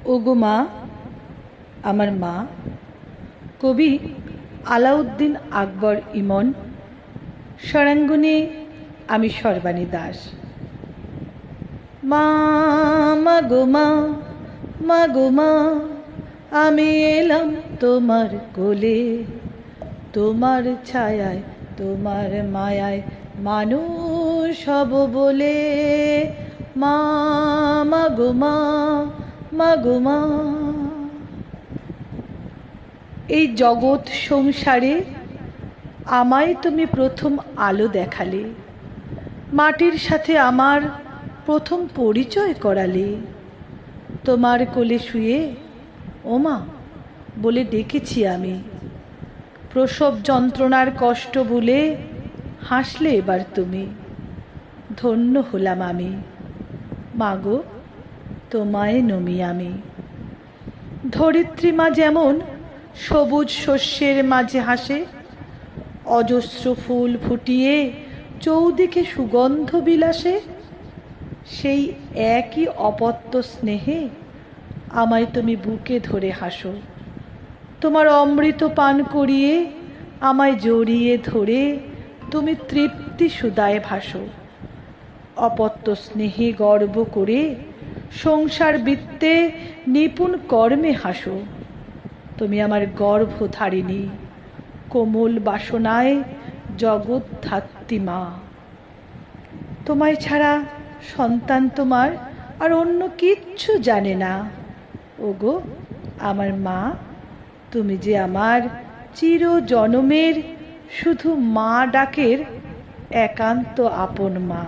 ওগো মা, আমার মা। কবি আলাউদ্দিন আকবর ইমন। স্বরাঙ্গনে আমি সর্বাণী দাস। মা, মা গো মা, মা গো মা, আমি এলাম তোমার কোলে, তোমার ছায়ায় তোমার মায়ায় মানুষ হব বলে। মা, মা গো মা, মা গো মা। এই জগৎ সংসারে আমায় তুমি প্রথম আলো দেখালে, মাটির সাথে আমার প্রথম পরিচয় করালে। তোমার কোলে শুয়ে ওমা বলে ডেকেছি আমি, প্রসব যন্ত্রণার কষ্ট ভুলে হাসলে এবার তুমি। ধন্য হলাম আমি, মাগো তোমায় নমি আমি। ধরিত্রী মা যেমন সবুজ শস্যের মাঝে হাসে, অজস্র ফুল ফুটিয়ে চৌদিকে সুগন্ধ বিলাসে, সেই একই অপত্য স্নেহে আমায় তুমি বুকে ধরে হাসো। তোমার অমৃত পান করিয়ে আমায় জড়িয়ে ধরে তুমি তৃপ্তি সুদায় ভাসো। অপত্য স্নেহে গর্ব করে সংসার বৃত্তে নিপুণ কর্মে হাসো। তুমি আমার গর্ভধারিণী, কোমল বাসনায় জগৎ ধাত্রী মা। তোমায় ছাড়া সন্তান তোমার আর অন্য কিচ্ছু জানে না। ওগো আমার মা, তুমি যে আমার চির জনমের শুধু মা ডাকের একান্ত আপন মা।